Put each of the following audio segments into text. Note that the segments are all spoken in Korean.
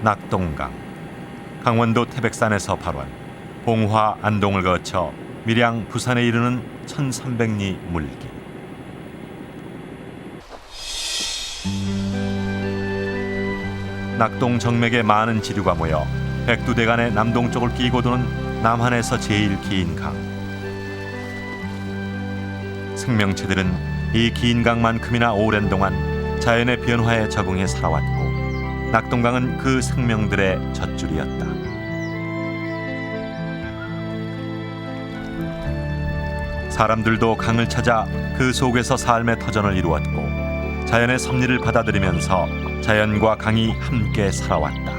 낙동강. 강원도 태백산에서 발원, 봉화, 안동을 거쳐 밀양, 부산에 이르는 1300리 물길. 낙동 정맥에 많은 지류가 모여 백두대간의 남동쪽을 끼고 도는 남한에서 제일 긴 강. 생명체들은 이 긴 강만큼이나 오랜 동안 자연의 변화에 적응해 살아왔고, 낙동강은 그 생명들의 젖줄이었다. 사람들도 강을 찾아 그 속에서 삶의 터전을 이루었고, 자연의 섭리를 받아들이면서 자연과 강이 함께 살아왔다.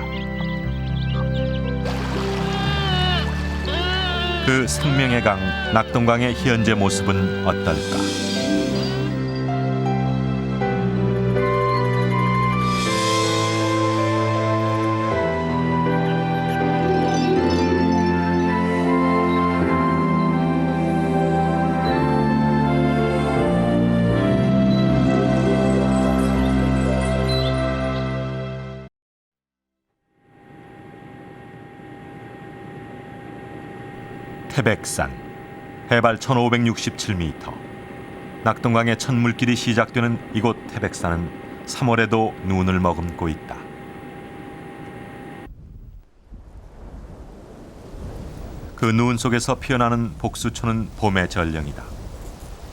그 생명의 강, 낙동강의 현재 모습은 어떨까? 태백산, 해발 1567m. 낙동강의 첫 물길이 시작되는 이곳 태백산은 3월에도 눈을 머금고 있다. 그 눈 속에서 피어나는 복수초는 봄의 전령이다.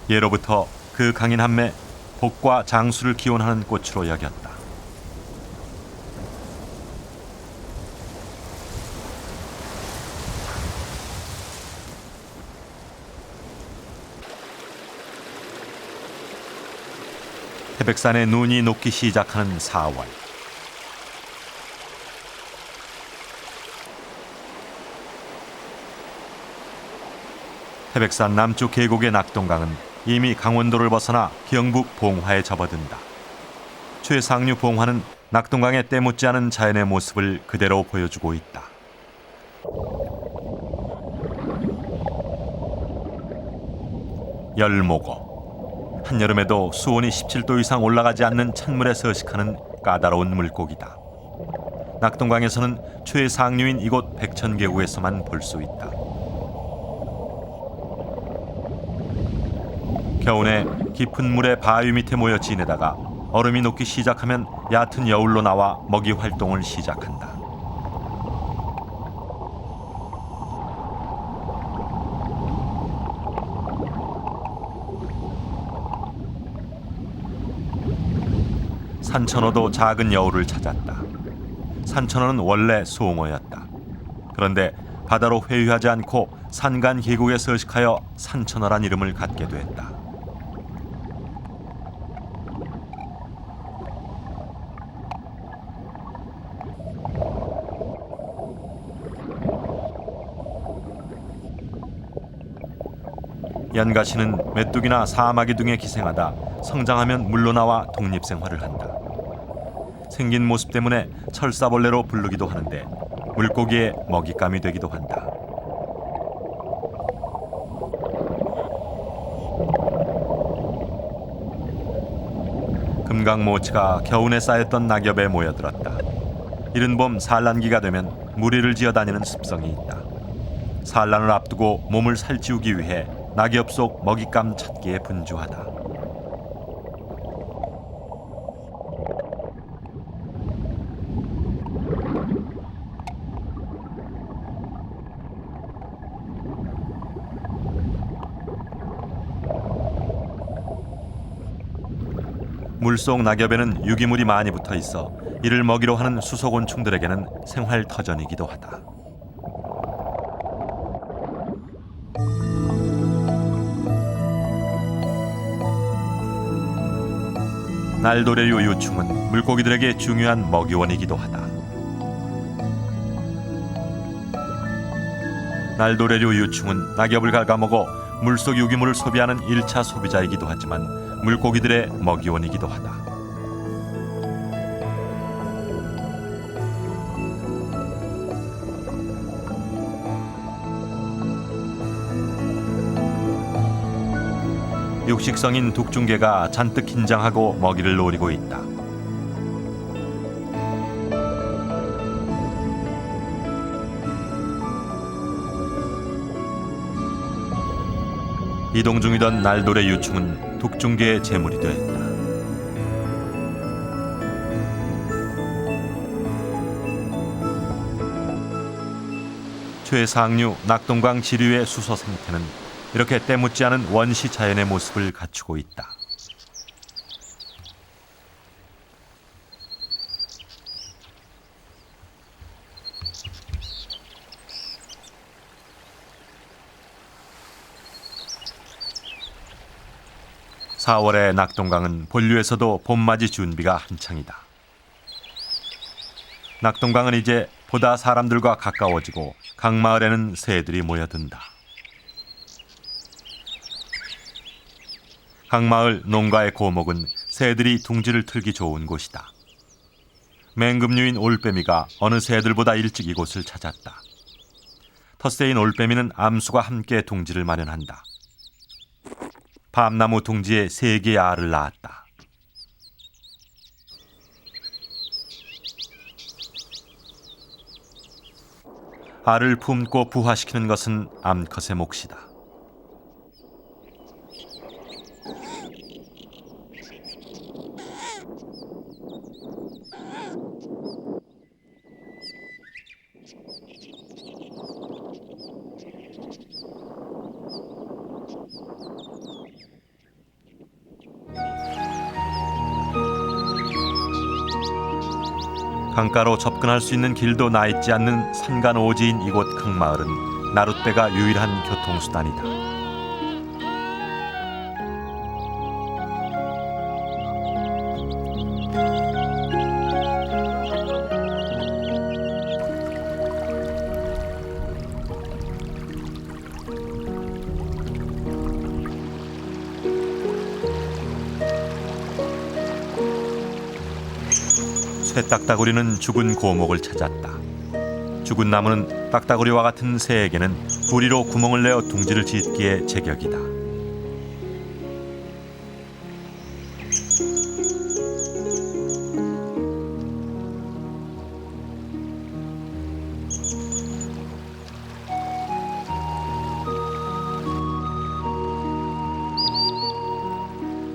예로부터 그 강인 함매 복과 장수를 기원하는 꽃으로 여겼다. 태백산에 눈이 녹기 시작하는 4월. 태백산 남쪽 계곡의 낙동강은 이미 강원도를 벗어나 경북 봉화에 접어든다. 최상류 봉화는 낙동강에 때묻지 않은 자연의 모습을 그대로 보여주고 있다. 열목어. 한여름에도 수온이 17도 이상 올라가지 않는 찬물에 서식하는 까다로운 물고기다. 낙동강에서는 최상류인 이곳 백천계곡에서만 볼 수 있다. 겨우내 깊은 물의 바위 밑에 모여 지내다가 얼음이 녹기 시작하면 얕은 여울로 나와 먹이 활동을 시작한다. 산천어도 작은 여울을 찾았다. 산천어는 원래 수홍어였다. 그런데 바다로 회유하지 않고 산간 계곡에 서식하여 산천어란 이름을 갖게 됐다. 연가시는 메뚜기나 사마귀 등에 기생하다 성장하면 물로 나와 독립생활을 한다. 생긴 모습 때문에 철사벌레로 부르기도 하는데 물고기의 먹잇감이 되기도 한다. 금강모치가 겨우내 쌓였던 낙엽에 모여들었다. 이른 봄 산란기가 되면 무리를 지어 다니는 습성이 있다. 산란을 앞두고 몸을 살찌우기 위해 낙엽 속 먹잇감 찾기에 분주하다. 물속 낙엽에는 유기물이 많이 붙어 있어 이를 먹이로 하는 수소곤충들에게는 생활 터전이기도 하다. 날도래류 유충은 물고기들에게 중요한 먹이원이기도 하다. 날도래류 유충은 낙엽을 갉아먹어 물속 유기물을 소비하는 1차 소비자이기도 하지만 물고기들의 먹이원이기도 하다. 육식성인 둑중개가 잔뜩 긴장하고 먹이를 노리고 있다. 이동 중이던 날돌의 유충은 둑중계의 제물이 되었다. 최상류 낙동강 지류의 수소 생태는 이렇게 때묻지 않은 원시 자연의 모습을 갖추고 있다. (4월의) 낙동강은 본류에서도 봄맞이 준비가 한창이다. 낙동강은 이제 보다 사람들과 가까워지고 강마을에는 새들이 모여든다. 강마을 농가의 고목은 새들이 둥지를 틀기 좋은 곳이다. 맹금류인 올빼미가 어느 새들보다 일찍 이곳을 찾았다. 텃새인 올빼미는 암수가 함께 둥지를 마련한다. 밤나무 둥지에 3개의 알을 낳았다. 알을 품고 부화시키는 것은 암컷의 몫이다. 강가로 접근할 수 있는 길도 나 있지 않는 산간오지인 이곳 강마을은 나룻배가 유일한 교통수단이다. 쇠딱따구리는 죽은 고목을 찾았다. 죽은 나무는 딱따구리와 같은 새에게는 부리로 구멍을 내어 둥지를 짓기에 제격이다.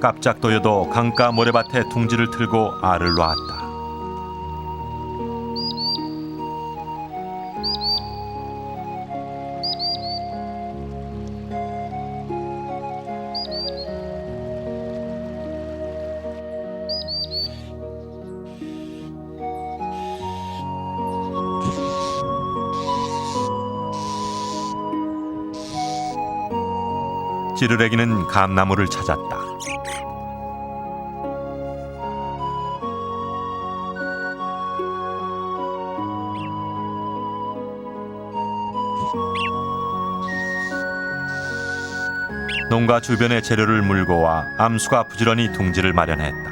깜짝도여도 강가 모래밭에 둥지를 틀고 알을 놓았다. 찌르레기는 감나무를 찾았다. 농가 주변의 재료를 물고 와 암수가 부지런히 둥지를 마련했다.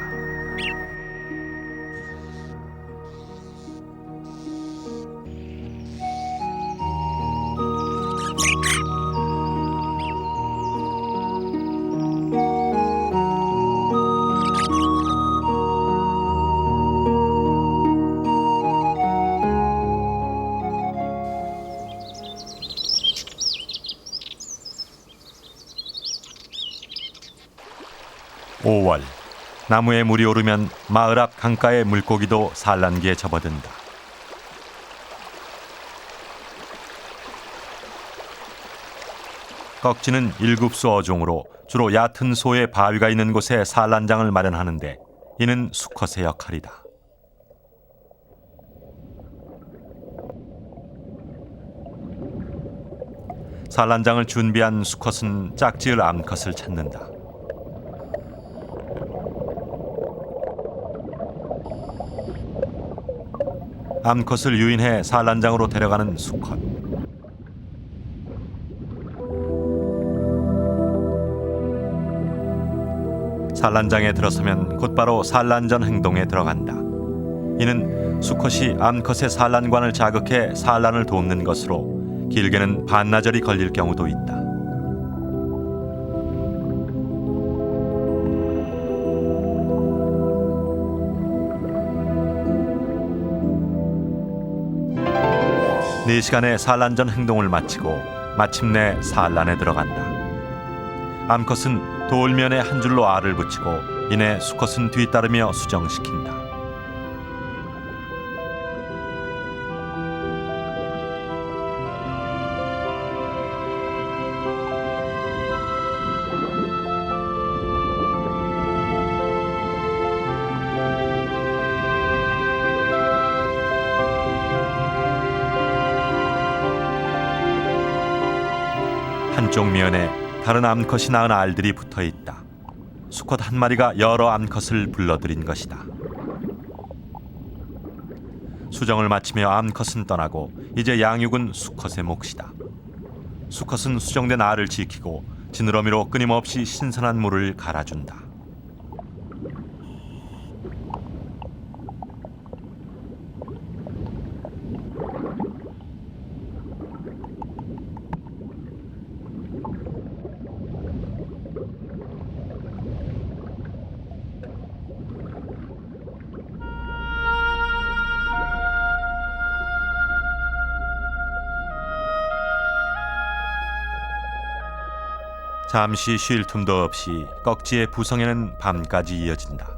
(5월) 나무에 물이 오르면 마을 앞 강가의 물고기도 산란기에 접어든다. 꺽지는 일급수 어종으로 주로 얕은 소의 바위가 있는 곳에 산란장을 마련하는데 이는 수컷의 역할이다. 산란장을 준비한 수컷은 짝지을 암컷을 찾는다. 암컷을 유인해 산란장으로 데려가는 수컷. 산란장에 들어서면 곧바로 산란전 행동에 들어간다. 이는 수컷이 암컷의 산란관을 자극해 산란을 돕는 것으로 길게는 반나절이 걸릴 경우도 있다. (4시간의) 산란전 행동을 마치고 마침내 산란에 들어간다. 암컷은 돌면에 한 줄로 알을 붙이고 이내 수컷은 뒤따르며 수정시킨다. 한쪽 면에 다른 암컷이 낳은 알들이 붙어 있다. 수컷 한 마리가 여러 암컷을 불러들인 것이다. 수정을 마치며 암컷은 떠나고 이제 양육은 수컷의 몫이다. 수컷은 수정된 알을 지키고 지느러미로 끊임없이 신선한 물을 갈아준다. 잠시 쉴 틈도 없이 꺽지의 부성에는 밤까지 이어진다.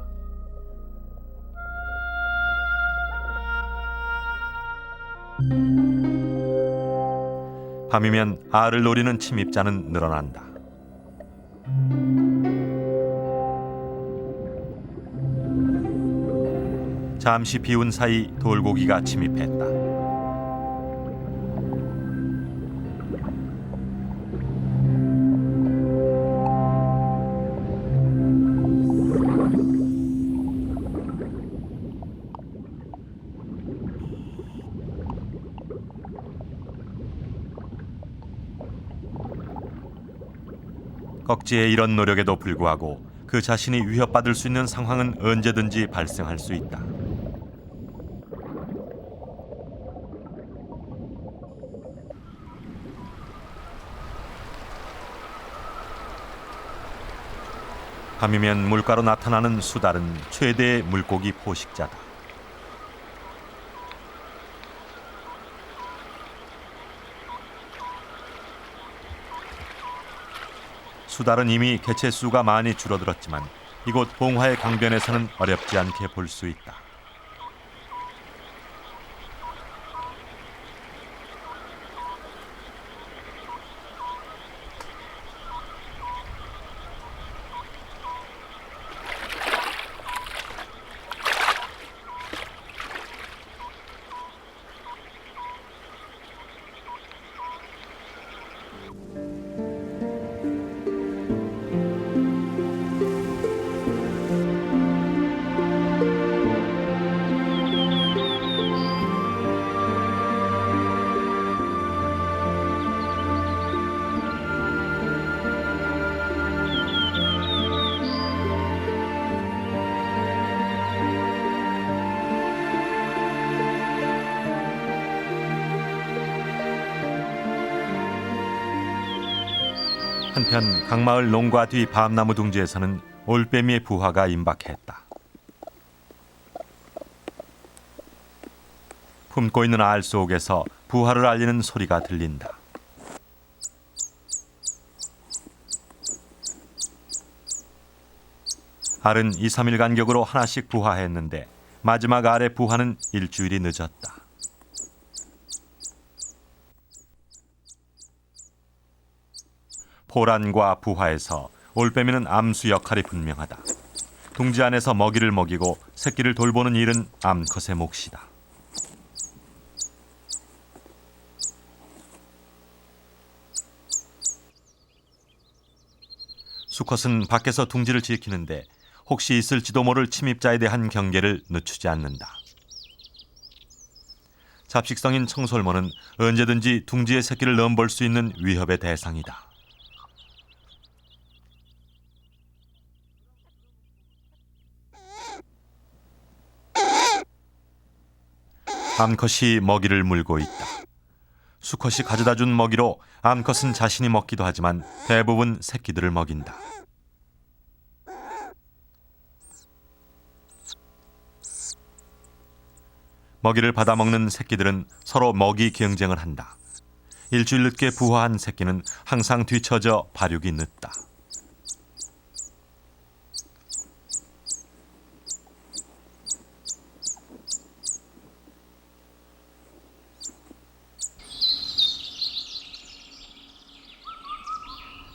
밤이면 알을 노리는 침입자는 늘어난다. 잠시 비운 사이 돌고기가 침입했다. 꺽지의 이런 노력에도 불구하고 그 자신이 위협받을 수 있는 상황은 언제든지 발생할 수 있다. 밤이면 물가로 나타나는 수달은 최대의 물고기 포식자다. 수달은 이미 개체수가 많이 줄어들었지만 이곳 봉화의 강변에서는 어렵지 않게 볼 수 있다. 한편 강마을 농가 뒤 밤나무 둥지에서는 올빼미의 부화가 임박했다. 품고 있는 알 속에서 부화를 알리는 소리가 들린다. 알은 2, 3일 간격으로 하나씩 부화했는데 마지막 알의 부화는 일주일이 늦었다. 포란과 부화에서 올빼미는 암수 역할이 분명하다. 둥지 안에서 먹이를 먹이고 새끼를 돌보는 일은 암컷의 몫이다. 수컷은 밖에서 둥지를 지키는데 혹시 있을지도 모를 침입자에 대한 경계를 늦추지 않는다. 잡식성인 청설모는 언제든지 둥지의 새끼를 넘볼 수 있는 위협의 대상이다. 암컷이 먹이를 물고 있다. 수컷이 가져다 준 먹이로 암컷은 자신이 먹기도 하지만 대부분 새끼들을 먹인다. 먹이를 받아먹는 새끼들은 서로 먹이 경쟁을 한다. 일주일 늦게 부화한 새끼는 항상 뒤처져 발육이 늦다.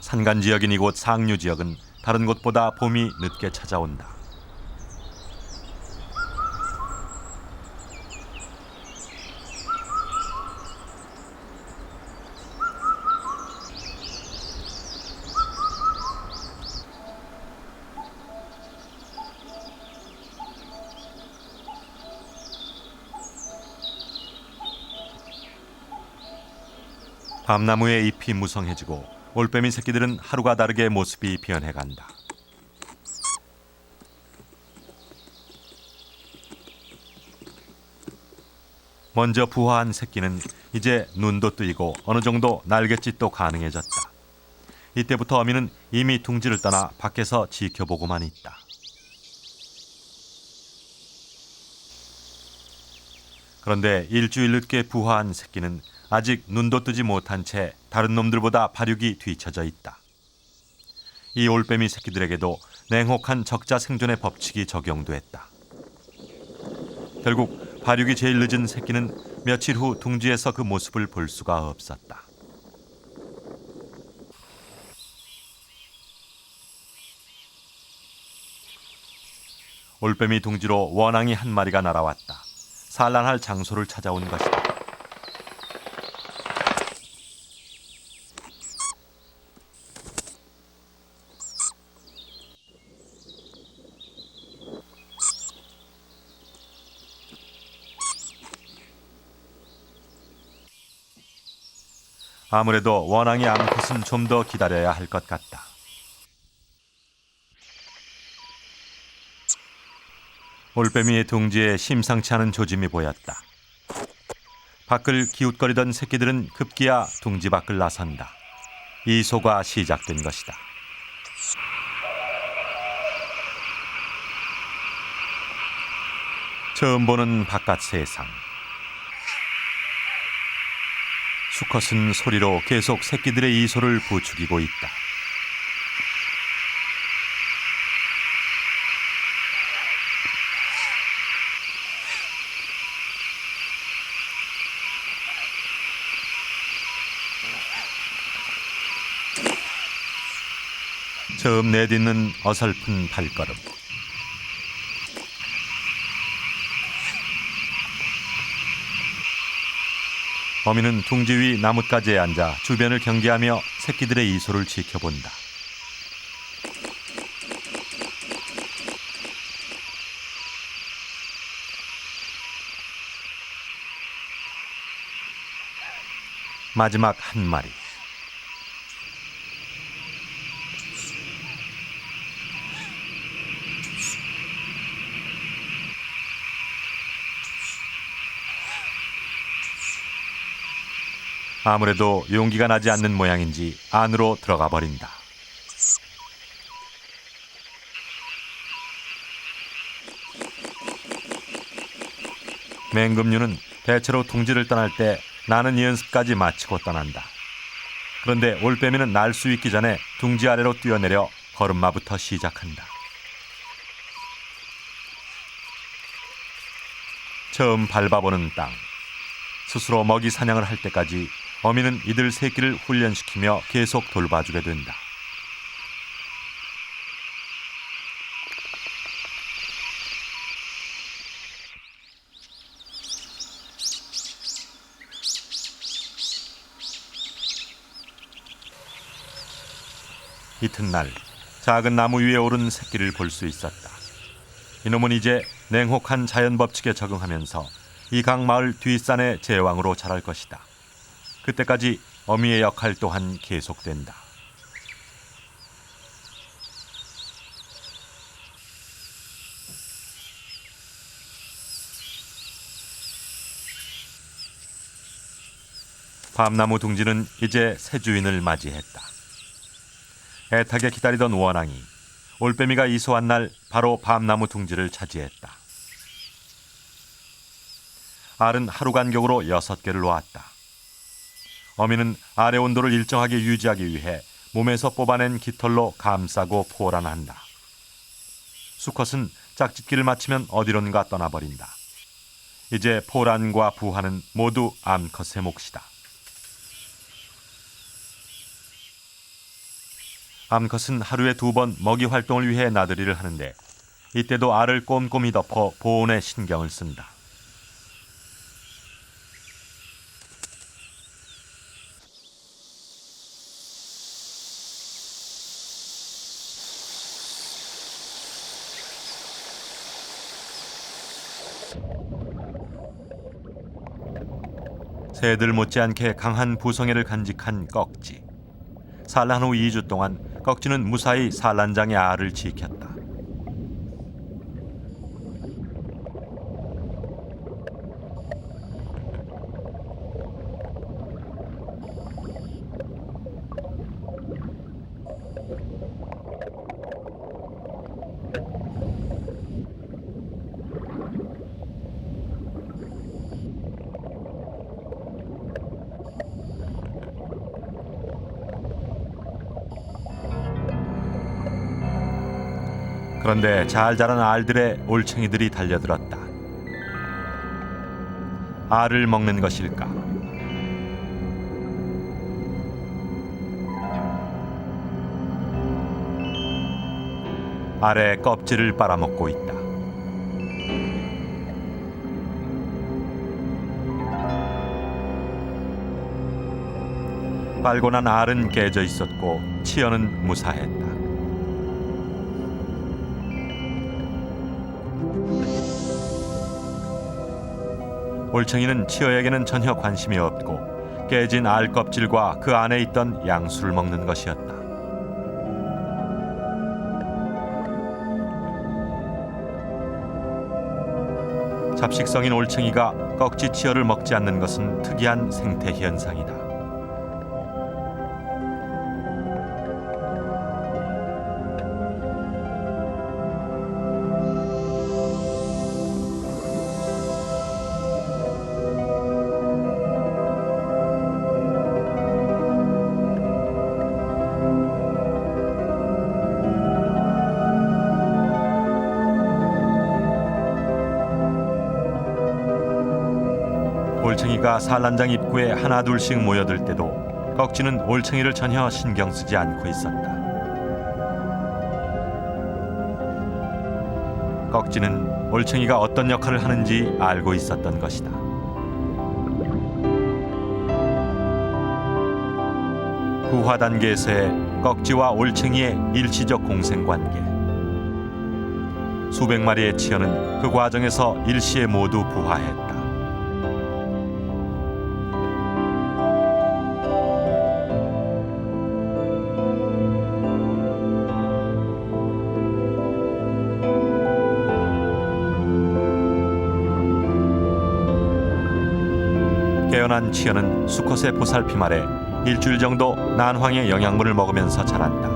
산간 지역인 이곳 상류 지역은 다른 곳보다 봄이 늦게 찾아온다. 밤나무의 잎이 무성해지고 올빼미 새끼들은 하루가 다르게 모습이 변해간다. 먼저 부화한 새끼는 이제 눈도 뜨이고 어느 정도 날갯짓도 가능해졌다. 이때부터 어미는 이미 둥지를 떠나 밖에서 지켜보고만 있다. 그런데 일주일 늦게 부화한 새끼는 아직 눈도 뜨지 못한 채 다른 놈들보다 발육이 뒤처져 있다. 이 올빼미 새끼들에게도 냉혹한 적자 생존의 법칙이 적용됐다. 결국 발육이 제일 늦은 새끼는 며칠 후 둥지에서 그 모습을 볼 수가 없었다. 올빼미 둥지로 원앙이 한 마리가 날아왔다. 산란할 장소를 찾아온 것이다. 아무래도 원앙이 암컷은 좀 더 기다려야 할 것 같다. 올빼미의 둥지에 심상치 않은 조짐이 보였다. 밖을 기웃거리던 새끼들은 급기야 둥지 밖을 나선다. 이소가 시작된 것이다. 처음 보는 바깥 세상. 수컷은 소리로 계속 새끼들의 이소를 부추기고 있다. 처음 내딛는 어설픈 발걸음. 어미는 둥지 위 나뭇가지에 앉아 주변을 경계하며 새끼들의 이소를 지켜본다. 마지막 한 마리. 아무래도 용기가 나지 않는 모양인지 안으로 들어가 버린다. 맹금류는 대체로 둥지를 떠날 때 나는 연습까지 마치고 떠난다. 그런데 올빼미는 날 수 있기 전에 둥지 아래로 뛰어내려 걸음마부터 시작한다. 처음 밟아보는 땅. 스스로 먹이 사냥을 할 때까지 어미는 이들 새끼를 훈련시키며 계속 돌봐주게 된다. 이튿날 작은 나무 위에 오른 새끼를 볼 수 있었다. 이놈은 이제 냉혹한 자연 법칙에 적응하면서 이 강마을 뒷산의 제왕으로 자랄 것이다. 그때까지 어미의 역할 또한 계속된다. 밤나무 둥지는 이제 새 주인을 맞이했다. 애타게 기다리던 원앙이 올빼미가 이소한 날 바로 밤나무 둥지를 차지했다. 알은 하루 간격으로 6개를 놓았다. 어미는 알의 온도를 일정하게 유지하기 위해 몸에서 뽑아낸 깃털로 감싸고 포란한다. 수컷은 짝짓기를 마치면 어디론가 떠나버린다. 이제 포란과 부화는 모두 암컷의 몫이다. 암컷은 하루에 2번 먹이 활동을 위해 나들이를 하는데 이때도 알을 꼼꼼히 덮어 보온에 신경을 쓴다. 새들 못지않게 강한 부성애를 간직한 꺽지. 산란 후 2주 동안 꺽지는 무사히 산란장의 알을 지켰다. 그런데 잘 자란 알들의 올챙이들이 달려들었다. 알을 먹는 것일까? 알의 껍질을 빨아먹고 있다. 빨고 난 알은 깨져 있었고 치어는 무사했다. 올챙이는 치어에게는 전혀 관심이 없고 깨진 알 껍질과 그 안에 있던 양수를 먹는 것이었다. 잡식성인 올챙이가 꺽지 치어를 먹지 않는 것은 특이한 생태 현상이다. 올챙이가 산란장 입구에 하나둘씩 모여들 때도 꺽지는 올챙이를 전혀 신경 쓰지 않고 있었다. 꺽지는 올챙이가 어떤 역할을 하는지 알고 있었던 것이다. 부화 단계에서의 꺽지와 올챙이의 일시적 공생관계. 수백 마리의 치어는 그 과정에서 일시에 모두 부화했다. 깨어난 치어는 수컷의 보살핌 아래 일주일 정도 난황의 영양분을 먹으면서 자란다.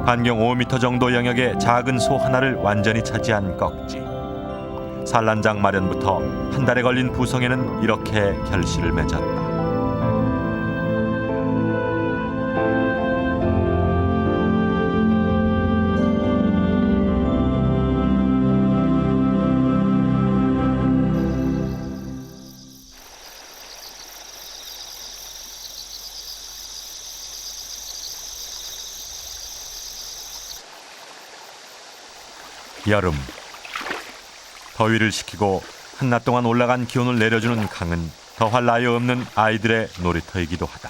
반경 5m 정도 영역의 작은 소 하나를 완전히 차지한 꺽지. 산란장 마련부터 한 달에 걸린 부성에는 이렇게 결실을 맺었다. 여름. 더위를 식히고 한낮 동안 올라간 기온을 내려주는 강은 더할 나위 없는 아이들의 놀이터이기도 하다.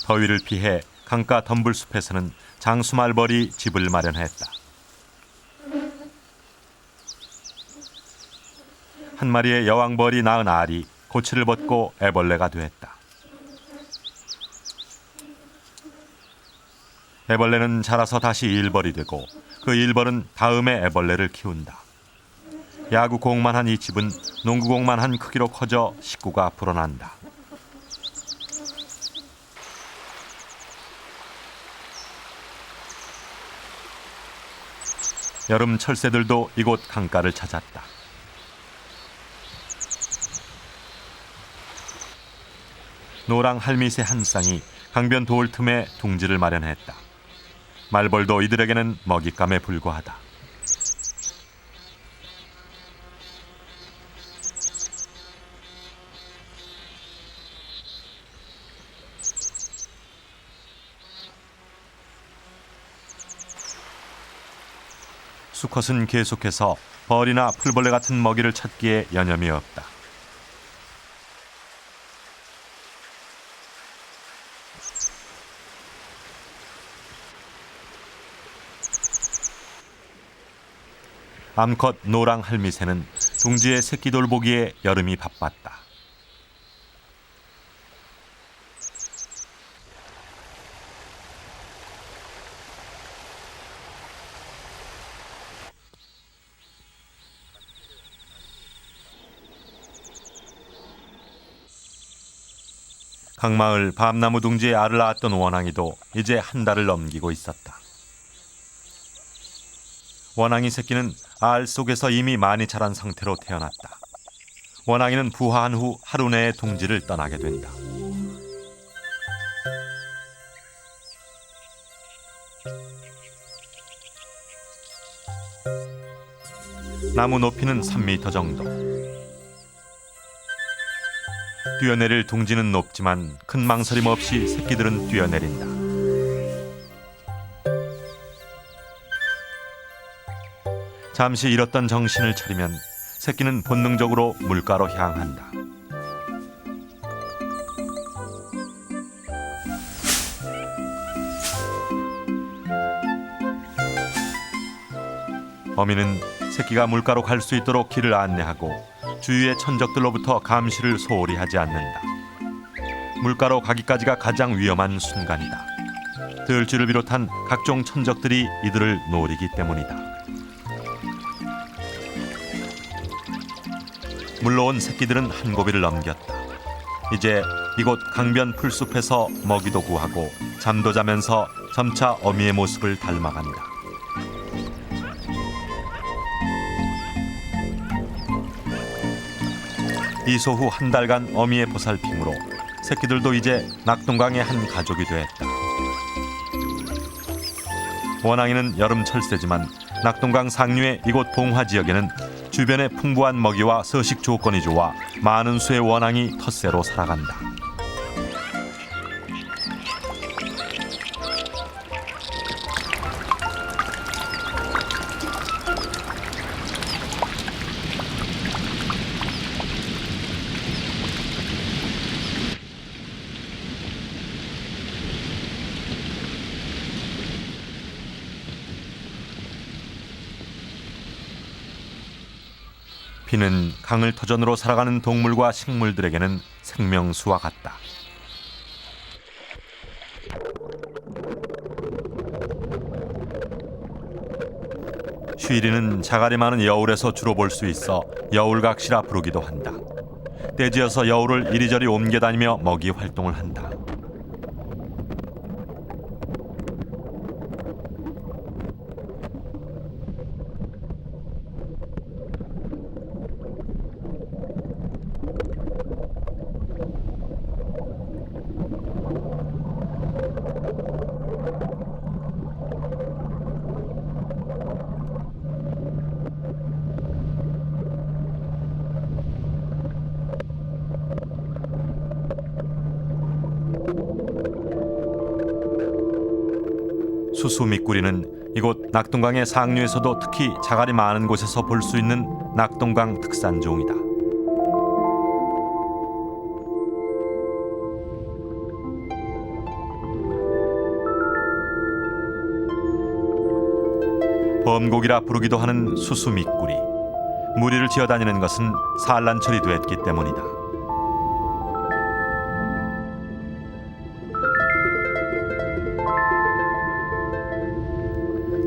더위를 피해 강가 덤불숲에서는 장수말벌이 집을 마련했다. 한 마리의 여왕벌이 낳은 알이 고치를 벗고 애벌레가 되었다. 애벌레는 자라서 다시 일벌이 되고 그 일벌은 다음에 애벌레를 키운다. 야구공만 한 이 집은 농구공만 한 크기로 커져 식구가 불어난다. 여름 철새들도 이곳 강가를 찾았다. 노랑 할미새 한 쌍이 강변 돌 틈에 둥지를 마련했다. 말벌도 이들에게는 먹잇감에 불과하다. 수컷은 계속해서 벌이나 풀벌레 같은 먹이를 찾기에 여념이 없다. 암컷 노랑 할미새는 둥지의 새끼 돌보기에 여름이 바빴다. 강마을 밤나무 둥지에 알을 낳았던 원앙이도 이제 한 달을 넘기고 있었다. 원앙이 새끼는 알 속에서 이미 많이 자란 상태로 태어났다. 원앙이는 부화한 후 하루 내에 둥지를 떠나게 된다. 나무 높이는 3m 정도. 뛰어내릴 둥지는 높지만 큰 망설임 없이 새끼들은 뛰어내린다. 잠시 잃었던 정신을 차리면 새끼는 본능적으로 물가로 향한다. 어미는 새끼가 물가로 갈 수 있도록 길을 안내하고 주위의 천적들로부터 감시를 소홀히 하지 않는다. 물가로 가기까지가 가장 위험한 순간이다. 들쥐를 비롯한 각종 천적들이 이들을 노리기 때문이다. 물러온 새끼들은 한 고비를 넘겼다. 이제 이곳 강변 풀숲에서 먹이도 구하고 잠도 자면서 점차 어미의 모습을 닮아간다. 이소 후 한 달간 어미의 보살핌으로 새끼들도 이제 낙동강의 한 가족이 됐다. 원앙이는 여름 철새지만 낙동강 상류의 이곳 봉화 지역에는 주변의 풍부한 먹이와 서식 조건이 좋아 많은 수의 원앙이 텃새로 살아간다. 비는 강을 터전으로 살아가는 동물과 식물들에게는 생명수와 같다. 쉬리는 자갈이 많은 여울에서 주로 볼 수 있어 여울각시라 부르기도 한다. 떼지어서 여울을 이리저리 옮겨다니며 먹이 활동을 한다. 수수미꾸리는 이곳 낙동강의 상류에서도 특히 자갈이 많은 곳에서 볼 수 있는 낙동강 특산종이다. 범고기라 부르기도 하는 수수미꾸리. 무리를 지어다니는 것은 산란철이 됐기 때문이다.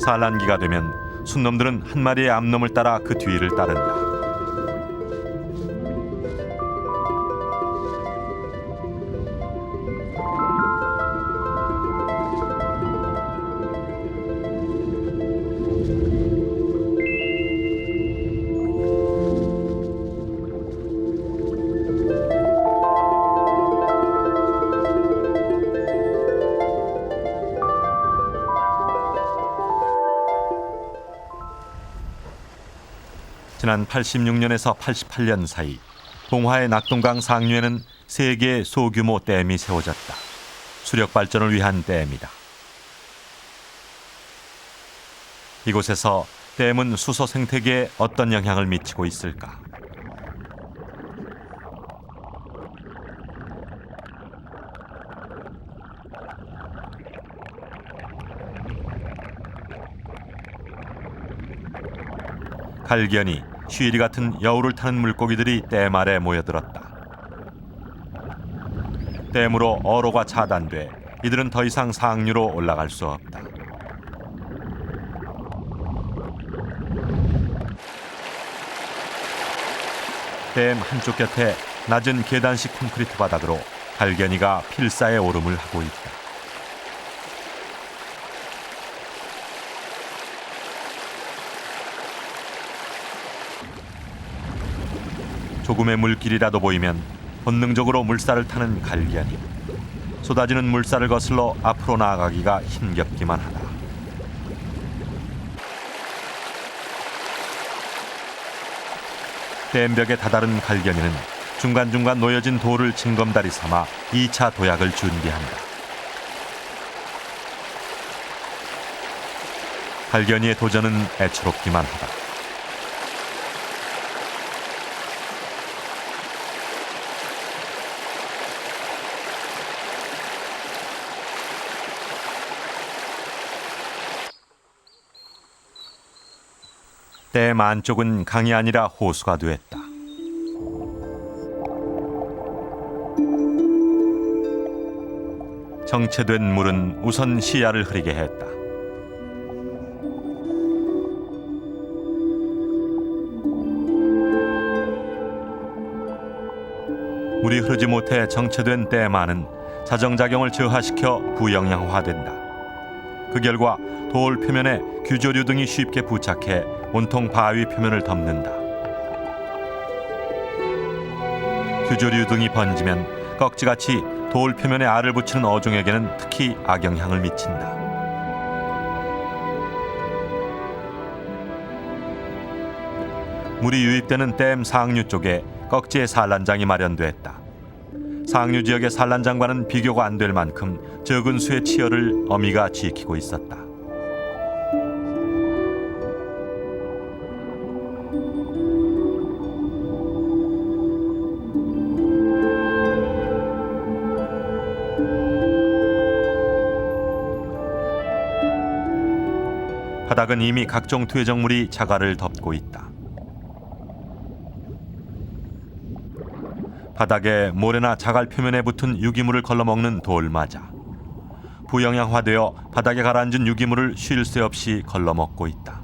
산란기가 되면 순놈들은 한 마리의 암놈을 따라 그 뒤를 따른다. 지난 86년에서 88년 사이 봉화의 낙동강 상류에는 3개의 소규모 댐이 세워졌다. 수력 발전을 위한 댐이다. 이곳에서 댐은 수소 생태계에 어떤 영향을 미치고 있을까? 갈견이, 쉬리 같은 여우를 타는 물고기들이 댐 아래 모여들었다. 댐으로 어로가 차단돼 이들은 더 이상 상류로 올라갈 수 없다. 댐 한쪽 곁에 낮은 계단식 콘크리트 바닥으로 갈견이가 필사의 오름을 하고 있다. 조금의 물길이라도 보이면 본능적으로 물살을 타는 갈견이. 쏟아지는 물살을 거슬러 앞으로 나아가기가 힘겹기만 하다. 댐벽에 다다른 갈견이는 중간중간 놓여진 돌을 징검다리 삼아 2차 도약을 준비한다. 갈견이의 도전은 애처롭기만 하다. 댐 안쪽은 강이 아니라 호수가 됐다. 정체된 물은 우선 시야를 흐리게 했다. 물이 흐르지 못해 정체된 댐 안은 자정작용을 저하시켜 부영양화된다. 그 결과 돌 표면에 규조류 등이 쉽게 부착해 온통 바위 표면을 덮는다. 규조류 등이 번지면 꺽지같이 돌 표면에 알을 붙이는 어종에게는 특히 악영향을 미친다. 물이 유입되는 댐 상류 쪽에 꺽지의 산란장이 마련됐다. 상류 지역의 산란장과는 비교가 안 될 만큼 적은 수의 치열을 어미가 지키고 있었다. 바닥은 이미 각종 퇴적물이 자갈을 덮고 있다. 바닥에 모래나 자갈 표면에 붙은 유기물을 걸러먹는 돌맞아. 부영양화되어 바닥에 가라앉은 유기물을 쉴 새 없이 걸러먹고 있다.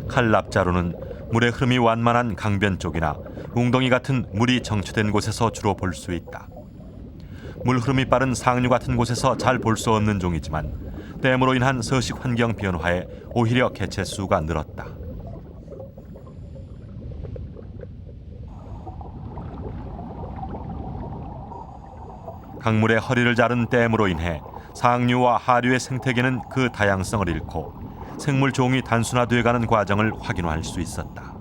칼납자로는 물의 흐름이 완만한 강변 쪽이나 웅덩이 같은 물이 정체된 곳에서 주로 볼 수 있다. 물 흐름이 빠른 상류 같은 곳에서 잘 볼 수 없는 종이지만 댐으로 인한 서식 환경 변화에 오히려 개체 수가 늘었다. 강물의 허리를 자른 댐으로 인해 상류와 하류의 생태계는 그 다양성을 잃고 생물 종이 단순화되어가는 과정을 확인할 수 있었다.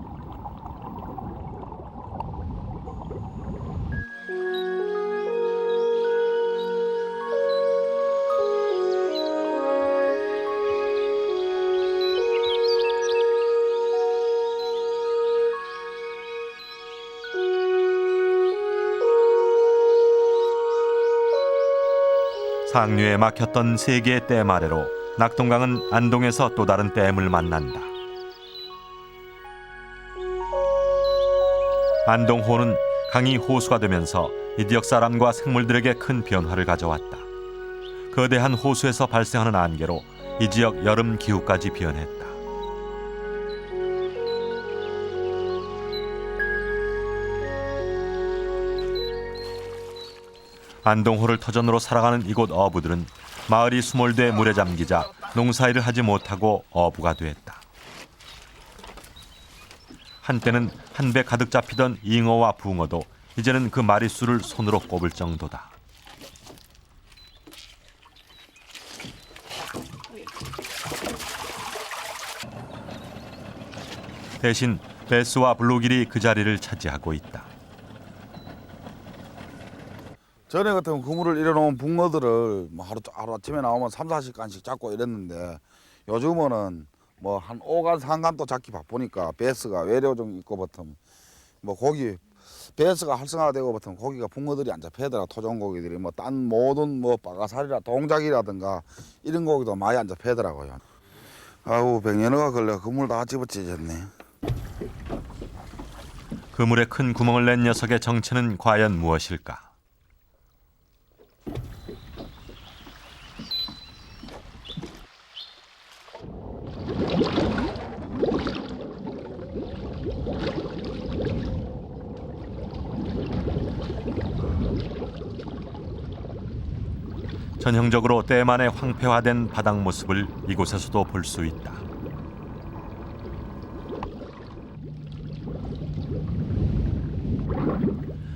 상류에 막혔던 3개의 댐 아래로 낙동강은 안동에서 또 다른 댐을 만난다. 안동호는 강이 호수가 되면서 이 지역 사람과 생물들에게 큰 변화를 가져왔다. 거대한 호수에서 발생하는 안개로 이 지역 여름 기후까지 변했다. 안동호를 터전으로 살아가는 이곳 어부들은 마을이 수몰돼 물에 잠기자 농사일을 하지 못하고 어부가 됐다. 한때는 한 배 가득 잡히던 잉어와 붕어도 이제는 그 마릿수를 손으로 꼽을 정도다. 대신 베스와 블루길이 그 자리를 차지하고 있다. 전에 같으면 그물을 일어놓은 붕어들을 뭐 하루 아침에 나오면 3, 40간씩 잡고 이랬는데 요즘은 뭐 한 5간, 3간 또 잡기 바쁘니까 베스가 외려 좀 있고 버튼 뭐 고기 베스가 활성화되고 버튼 고기가 붕어들이 안 잡히더라. 토종 고기들이 뭐 딴 모든 뭐 빠가살이라 동작이라든가 이런 고기도 많이 안 잡히더라고요. 아우 백년어가 걸려 그물 다 집어찢었네. 그물에 큰 구멍을 낸 녀석의 정체는 과연 무엇일까? 전형적으로 때만에 황폐화된 바닥 모습을 이곳에서도 볼 수 있다.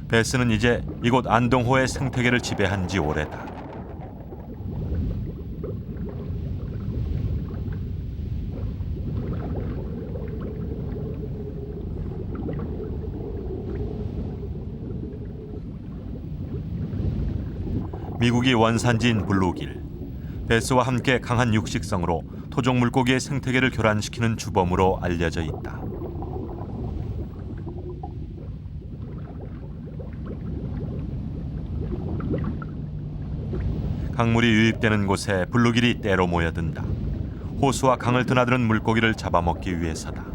베스는 이제 이곳 안동호의 생태계를 지배한 지 오래다. 미국이 원산지인 블루길. 베스와 함께 강한 육식성으로 토종 물고기의 생태계를 교란시키는 주범으로 알려져 있다. 강물이 유입되는 곳에 블루길이 때로 모여든다. 호수와 강을 드나드는 물고기를 잡아먹기 위해서다.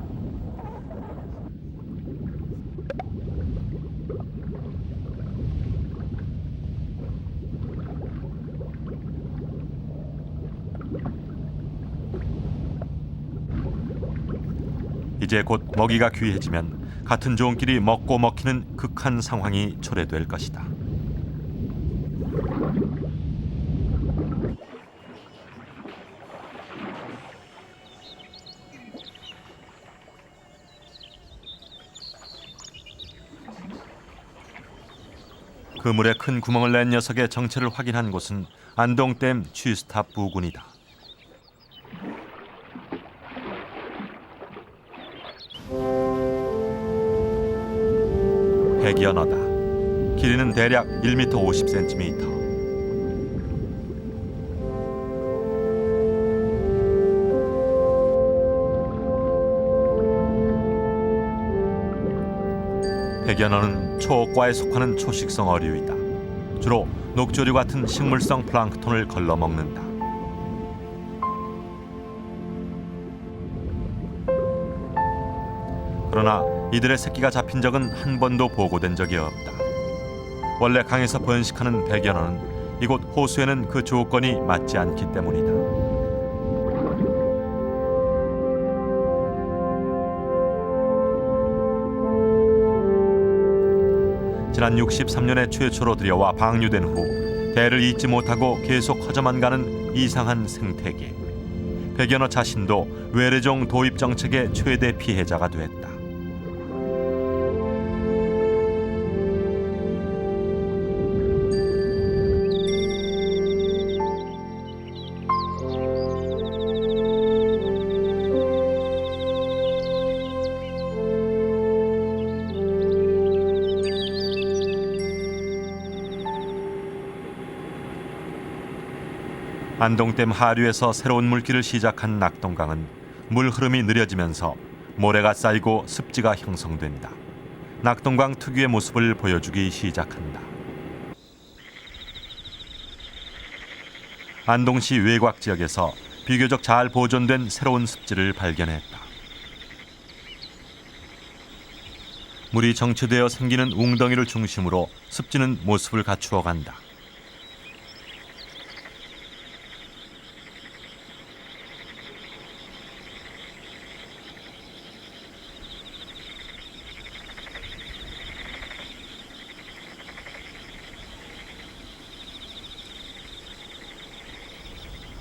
이제 곧 먹이가 귀해지면 같은 종끼리 먹고 먹히는 극한 상황이 초래될 것이다. 그물에 큰 구멍을 낸 녀석의 정체를 확인한 곳은 안동댐 취스탑 부근이다. 백연어다. 길이는 대략 1m 50cm. 백연어는 초옥과에 속하는 초식성 어류이다. 주로 녹조류 같은 식물성 플랑크톤을 걸러먹는다. 그러나 이들의 새끼가 잡힌 적은 한 번도 보고된 적이 없다. 원래 강에서 번식하는 백연어는 이곳 호수에는 그 조건이 맞지 않기 때문이다. 지난 63년에 최초로 들여와 방류된 후 대를 잇지 못하고 계속 커져만 가는 이상한 생태계. 백연어 자신도 외래종 도입 정책의 최대 피해자가 됐다. 안동댐 하류에서 새로운 물길을 시작한 낙동강은 물 흐름이 느려지면서 모래가 쌓이고 습지가 형성된다. 낙동강 특유의 모습을 보여주기 시작한다. 안동시 외곽 지역에서 비교적 잘 보존된 새로운 습지를 발견했다. 물이 정체되어 생기는 웅덩이를 중심으로 습지는 모습을 갖추어 간다.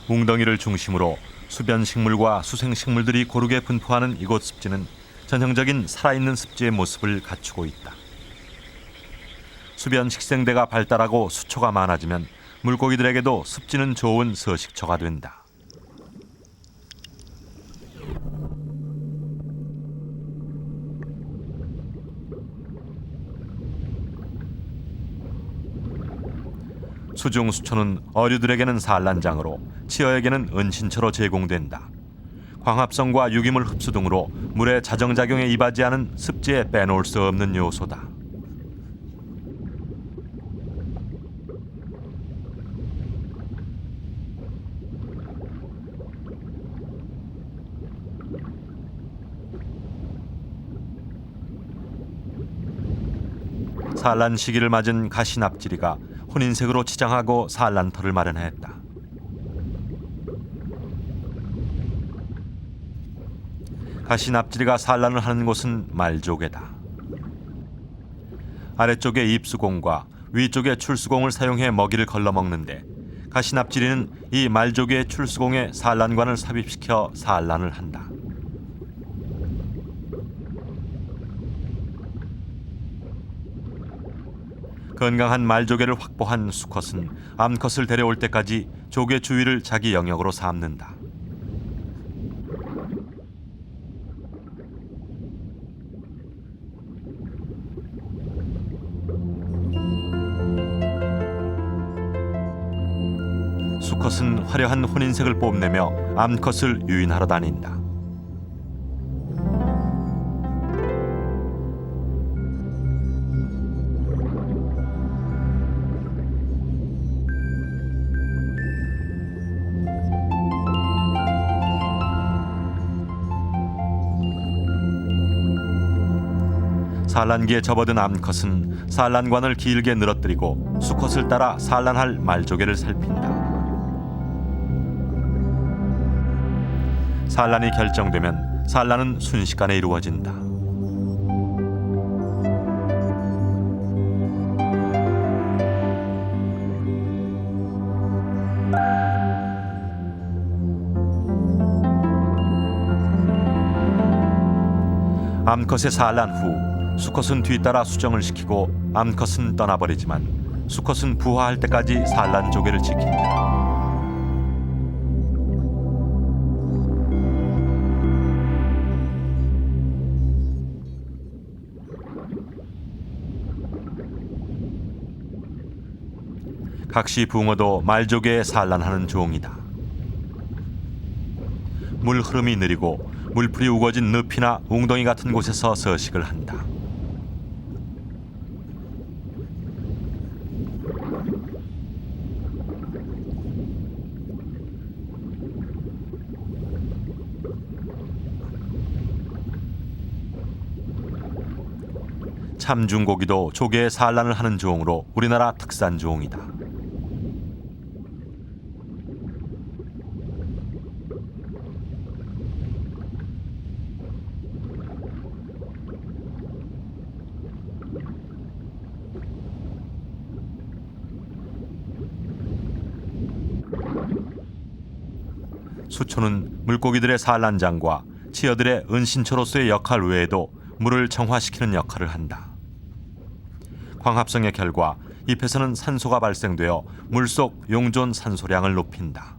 웅덩이를 중심으로 수변식물과 수생식물들이 고르게 분포하는 이곳 습지는 전형적인 살아있는 습지의 모습을 갖추고 있다. 수변 식생대가 발달하고 수초가 많아지면 물고기들에게도 습지는 좋은 서식처가 된다. 수중수초는 어류들에게는 산란장으로 치어에게는 은신처로 제공된다. 광합성과 유기물 흡수 등으로 물의 자정작용에 이바지하는 습지에 빼놓을 수 없는 요소다. 산란 시기를 맞은 가시납지리가 혼인색으로 치장하고 산란터를 마련했다. 가시납지리가 산란을 하는 곳은 말조개다. 아래쪽에 입수공과 위쪽에 출수공을 사용해 먹이를 걸러먹는데 가시납지리는 이 말조개의 출수공에 산란관을 삽입시켜 산란을 한다. 건강한 말조개를 확보한 수컷은 암컷을 데려올 때까지 조개 주위를 자기 영역으로 삼는다. 수컷은 화려한 혼인색을 뽐내며 암컷을 유인하러 다닌다. 산란기에 접어든 암컷은 산란관을 길게 늘어뜨리고 수컷을 따라 산란할 말조개를 살핀다. 산란이 결정되면 산란은 순식간에 이루어진다. 암컷의 산란 후 수컷은 뒤따라 수정을 시키고 암컷은 떠나버리지만 수컷은 부화할 때까지 산란 조개를 지킨다. 각시 붕어도 말조개에 산란하는 종이다. 물 흐름이 느리고 물풀이 우거진 늪이나 웅덩이 같은 곳에서 서식을 한다. 참중고기도 조개에 산란을 하는 종으로 우리나라 특산 종이다. 수초는 물고기들의 산란장과 치어들의 은신처로서의 역할 외에도 물을 정화시키는 역할을 한다. 광합성의 결과 잎에서는 산소가 발생되어 물속 용존 산소량을 높인다.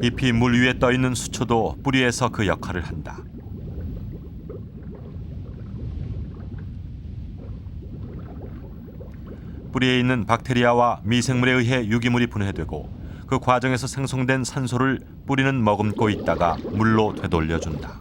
잎이 물 위에 떠 있는 수초도 뿌리에서 그 역할을 한다. 뿌리에 있는 박테리아와 미생물에 의해 유기물이 분해되고 그 과정에서 생성된 산소를 뿌리는 머금고 있다가 물로 되돌려준다.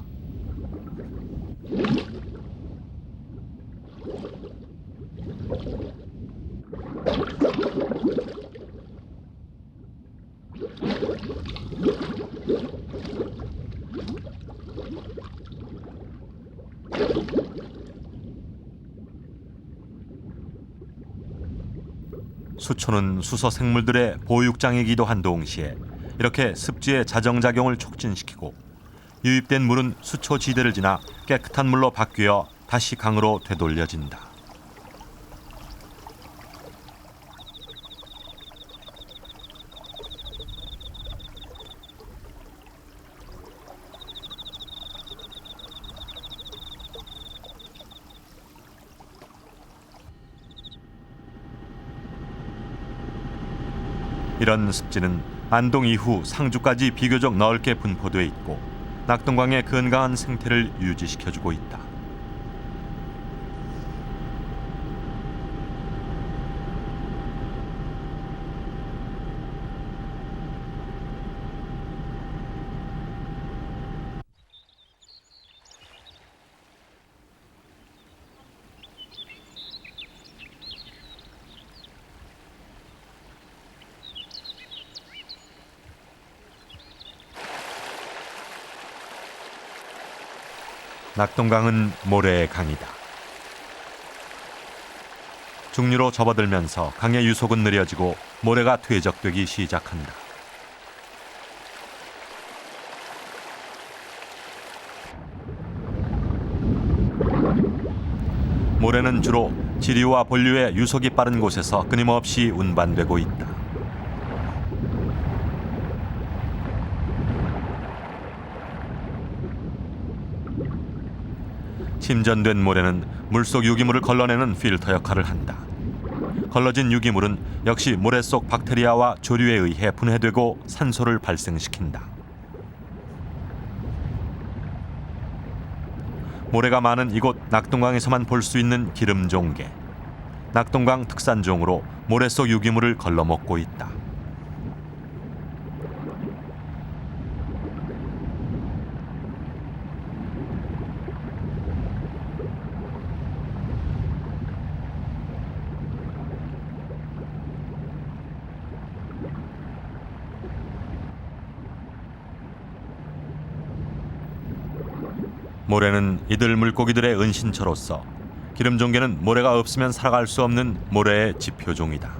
수초는 수서 생물들의 보육장이기도 한 동시에 이렇게 습지의 자정작용을 촉진시키고 유입된 물은 수초 지대를 지나 깨끗한 물로 바뀌어 다시 강으로 되돌려진다. 이런 습지는 안동 이후 상주까지 비교적 넓게 분포돼 있고 낙동강의 건강한 생태를 유지시켜주고 있다. 낙동강은 모래의 강이다. 중류로 접어들면서 강의 유속은 느려지고 모래가 퇴적되기 시작한다. 모래는 주로 지류와 본류의 유속이 빠른 곳에서 끊임없이 운반되고 있다. 침전된 모래는 물속 유기물을 걸러내는 필터 역할을 한다. 걸러진 유기물은 역시 모래 속 박테리아와 조류에 의해 분해되고 산소를 발생시킨다. 모래가 많은 이곳 낙동강에서만 볼 수 있는 기름종개. 낙동강 특산종으로 모래 속 유기물을 걸러 먹고 있다. 모래는 이들 물고기들의 은신처로서 기름종개는 모래가 없으면 살아갈 수 없는 모래의 지표종이다.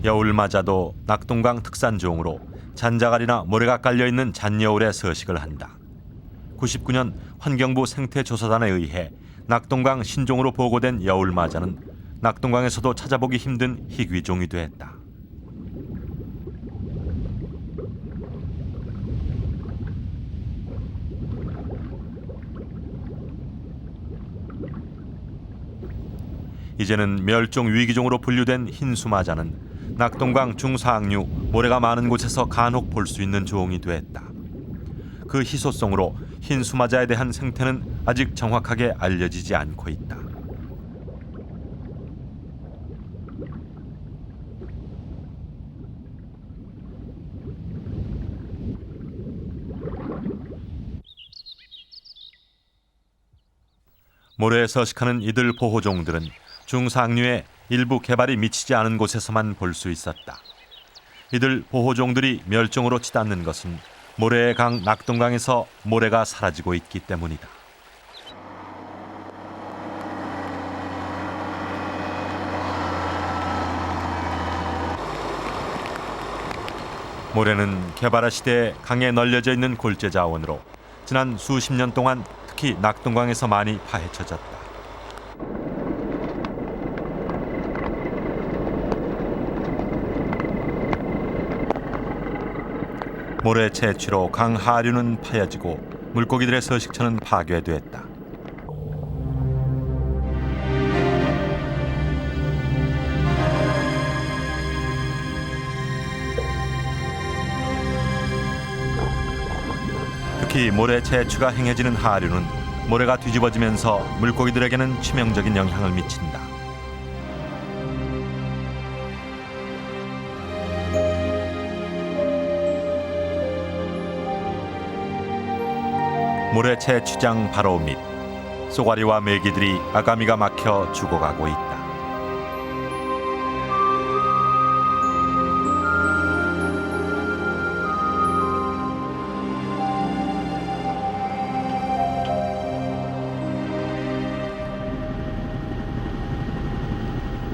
여울마자도 낙동강 특산종으로 잔자갈이나 모래가 깔려있는 잔여울에 서식을 한다. 99년 환경부 생태조사단에 의해 낙동강 신종으로 보고된 여울마자는 낙동강에서도 찾아보기 힘든 희귀종이 됐다. 이제는 멸종 위기종으로 분류된 흰수마자는 낙동강 중상류 모래가 많은 곳에서 간혹 볼 수 있는 종이 됐다. 그 희소성으로 흰수마자에 대한 생태는 아직 정확하게 알려지지 않고 있다. 모래에 서식하는 이들 보호종들은 중상류의 일부 개발이 미치지 않은 곳에서만 볼 수 있었다. 이들 보호종들이 멸종으로 치닫는 것은 모래의 강 낙동강에서 모래가 사라지고 있기 때문이다. 모래는 개발화 시대에 강에 널려져 있는 골재 자원으로 지난 수십 년 동안 특히 낙동강에서 많이 파헤쳐졌다. 모래 채취로 강 하류는 파여지고 물고기들의 서식처는 파괴됐다. 특히 모래 채취가 행해지는 하류는 모래가 뒤집어지면서 물고기들에게는 치명적인 영향을 미친다. 모래 채취장 바로 밑 쏘가리와 메기들이 아가미가 막혀 죽어가고 있다.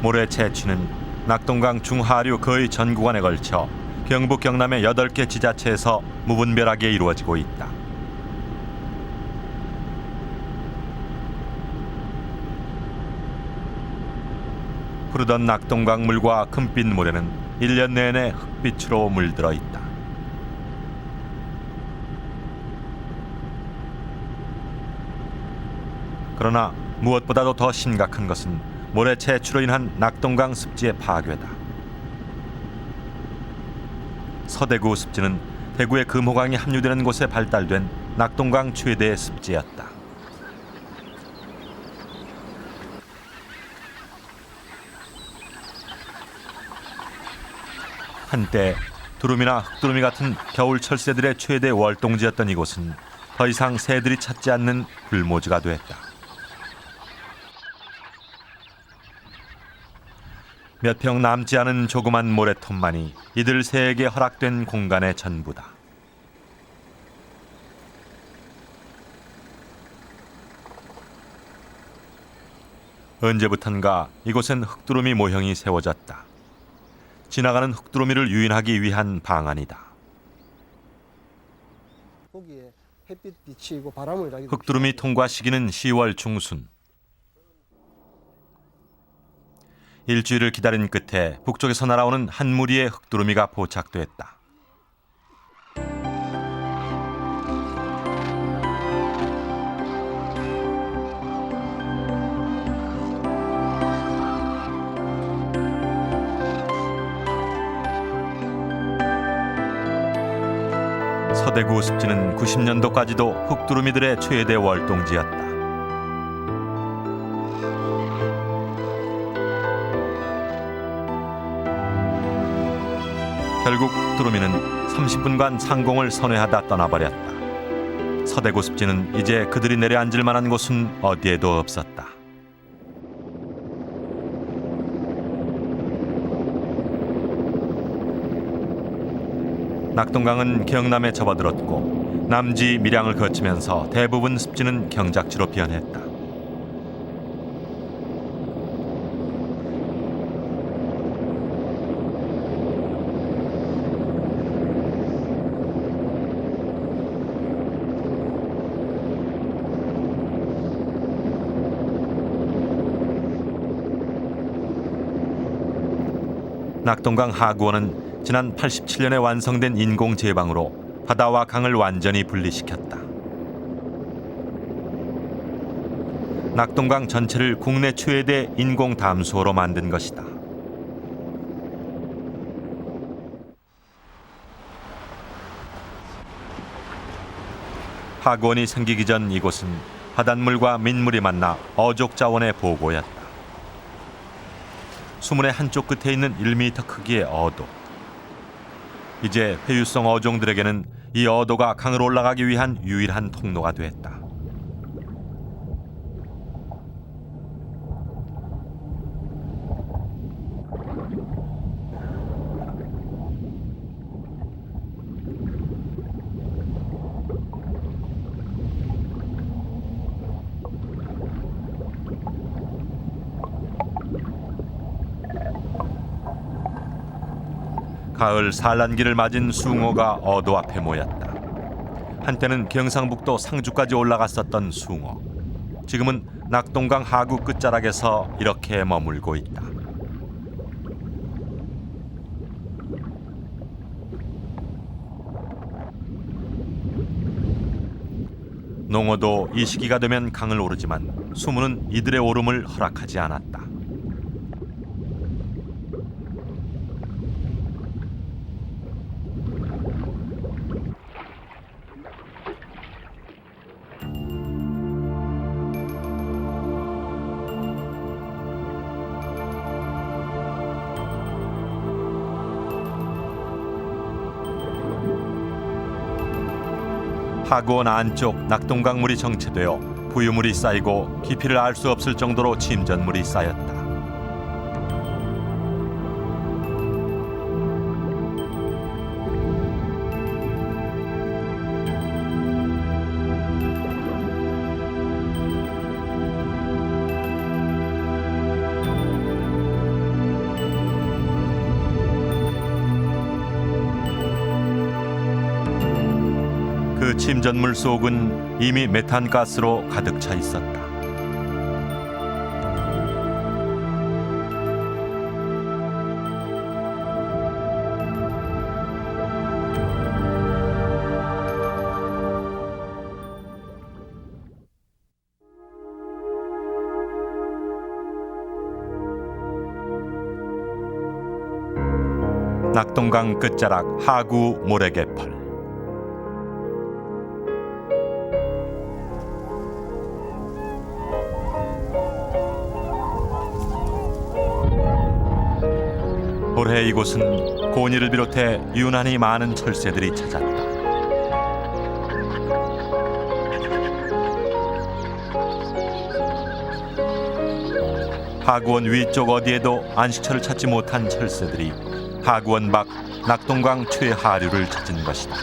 모래 채취는 낙동강 중하류 거의 전 구간에 걸쳐 경북 경남의 8개 지자체에서 무분별하게 이루어지고 있다. 흐르던 낙동강 물과 금빛 모래는 1년 내내 흑빛으로 물들어 있다. 그러나 무엇보다도 더 심각한 것은 모래 채취로 인한 낙동강 습지의 파괴다. 서대구 습지는 대구의 금호강이 합류되는 곳에 발달된 낙동강 최대의 습지였다. 한때 두루미나 흑두루미 같은 겨울철 새들의 최대 월동지였던 이곳은 더 이상 새들이 찾지 않는 불모지가 됐다. 몇 평 남지 않은 조그만 모래톱만이 이들 새에게 허락된 공간의 전부다. 언제부턴가 이곳엔 흑두루미 모형이 세워졌다. 지나가는 흑두루미를 유인하기 위한 방안이다. 거기에 햇빛 비치고 바람을 나기도 흑두루미 통과 시기는 10월 중순. 일주일을 기다린 끝에 북쪽에서 날아오는 한 무리의 흑두루미가 포착됐다. 서대구 습지는 90년도까지도 흑두루미들의 최대 월동지였다. 결국 흑두루미는 30분간 상공을 선회하다 떠나버렸다. 서대구 습지는 이제 그들이 내려앉을 만한 곳은 어디에도 없었다. 낙동강은 경남에 접어들었고 남지 밀양을 거치면서 대부분 습지는 경작지로 변했다. 낙동강 하구원은 지난 87년에 완성된 인공 제방으로 바다와 강을 완전히 분리시켰다. 낙동강 전체를 국내 최대 인공 담수호로 만든 것이다. 하구원이 생기기 전 이곳은 바닷물과 민물이 만나 어족 자원의 보고였다. 수문의 한쪽 끝에 있는 1m 크기의 어도. 이제 회유성 어종들에게는 이 어도가 강으로 올라가기 위한 유일한 통로가 됐다. 가을 산란기를 맞은 숭어가 어도 앞에 모였다. 한때는 경상북도 상주까지 올라갔었던 숭어. 지금은 낙동강 하구 끝자락에서 이렇게 머물고 있다. 농어도 이 시기가 되면 강을 오르지만 수문은 이들의 오름을 허락하지 않았다. 하구원 안쪽 낙동강 물이 정체되어 부유물이 쌓이고 깊이를 알 수 없을 정도로 침전물이 쌓였다. 그 침전물 속은 이미 메탄가스로 가득 차 있었다. 낙동강 끝자락 하구 모래개펄. 올해 이곳은 고니를 비롯해 유난히 많은 철새들이 찾았다. 하구원 위쪽 어디에도 안식처를 찾지 못한 철새들이 하구원 밖 낙동강 최하류를 찾은 것이다.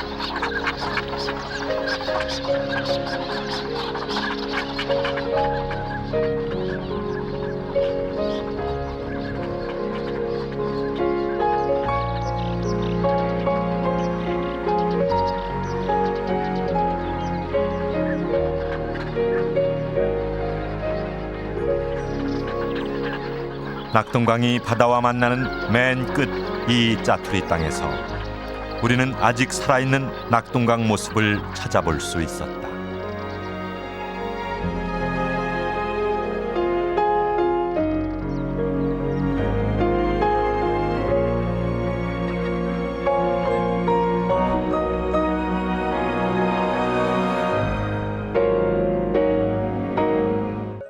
낙동강이 바다와 만나는 맨 끝 이 짜투리 땅에서 우리는 아직 살아있는 낙동강 모습을 찾아볼 수 있었다.